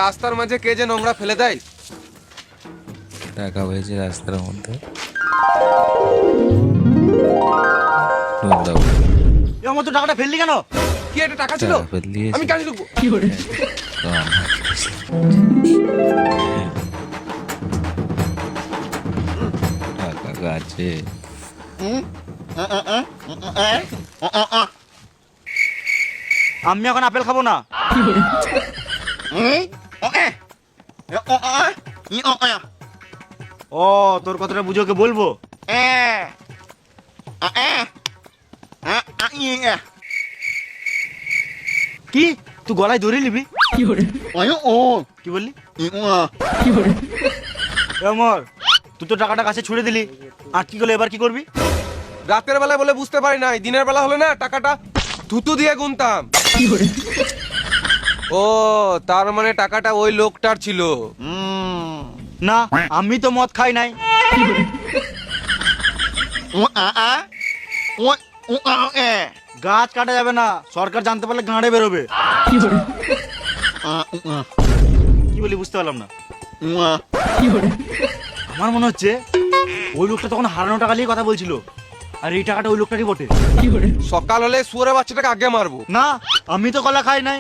রাস্তার মাঝে কে যে নোংরা ফেলে দেয়। টাকা হয়েছে রাস্তার মধ্যে নোংরা আমার তো টাকাটা ফেললি কেন? কি একটা টাকা ছিল, টাকা ফেলে দিয়েছে। আমি কাজে ঢুকবো। টাকা গাছে আমি এখন আপেল খাবো না। ও তোর কথাটা বুঝে ওকে বলবো। কি তুই গলায় দড়ি নিবি? কি বললি? অমর, তুই তো টাকাটা কাছে ছুড়ে দিলি, আর কি করলে এবার কি করবি? রাতের বেলা বলে বুঝতে পারি নাই, দিনের বেলা হলে না টাকাটা থুতু দিয়ে গুনতাম। ও তার মানে টাকাটা ওই লোকটার ছিল। না, আমি তো মদ খাই নাই। গাছ কাটা যাবে না, সরকার জানতে পারলে গাঁড়ে বেরোবে। কি বলি বুঝতে পারলাম না। আমার মনে হচ্ছে ওই লোকটা তখন হারানো টাকা নিয়ে কথা বলছিল, আর এই টাকাটা ওই লোকটারই বটে। সকাল হলে শুয়োরের বাচ্চাটাকে আগে মারবো। না, আমি তো কলা খাই নাই।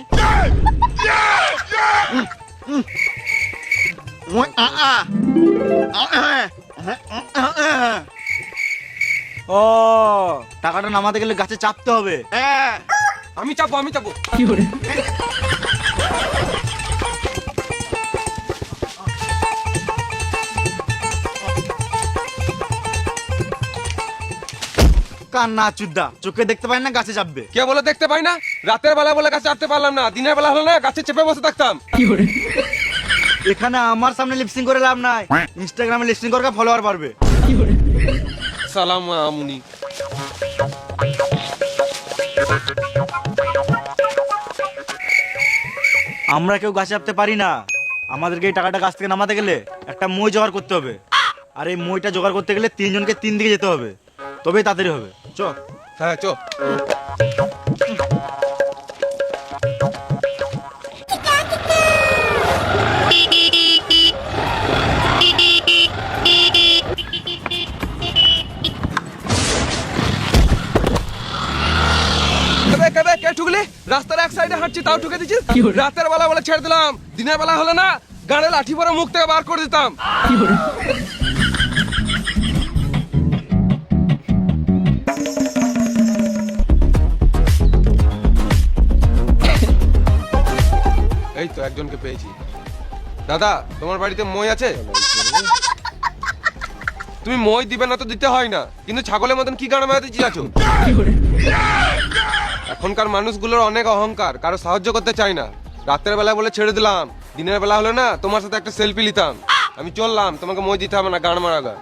ও টাকাটা নামাতে গেলে গাছে চাপতে হবে। আমি চাপবো, আমি চাপবো। কান্না চুদ্দা, চোখে দেখতে পাই না গাছে চাপবে। কে বলে দেখতে পাই না? রাতের বেলা বলে গাছে চাপতে পারলাম না, দিনের বেলা হলে না গাছে চেপে বসে থাকতাম। এখানে আমার সামনে লিপসিং করে লাভ নাই, ইনস্টাগ্রামে লিপসিং করে ফলোয়ার পারবে। সালাম আমুনি। আমরা কেউ গাছে চাপতে পারি না, আমাদেরকে এই টাকাটা গাছ থেকে নামাতে গেলে একটা মই জোগাড় করতে হবে, আর এই মইটা জোগাড় করতে গেলে তিনজনকে তিন দিকে যেতে হবে, তবেই তাড়াতাড়ি হবে। চ। হ্যাঁ চো। কে ঠুকলি? রাস্তার এক সাইডে হাঁটছি তাও ঠুকে দিচ্ছিস। রাতের বেলা বলে ছেড়ে দিলাম, দিনের বেলা হলে না গাড়ে লাঠি পরে মুখ থেকে বার করে দিতাম। এই তো একজনকে পেয়েছি। দাদা তোমার বাড়িতে মই আছে? তুমি মই দিবে না তো দিতে হয় না, কিন্তু ছাগলের মতন কি গাড়ে মারাতে চাচ্ছ? এখনকার মানুষগুলোর অনেক অহংকার, কারো সাহায্য করতে চাই না। রাতের বেলা বলে ছেড়ে দিলাম, দিনের বেলা হলে না তোমার সাথে একটা সেলফি নিতাম। আমি চললাম, তোমাকে মই দিতে হবে না, গান মারা গা।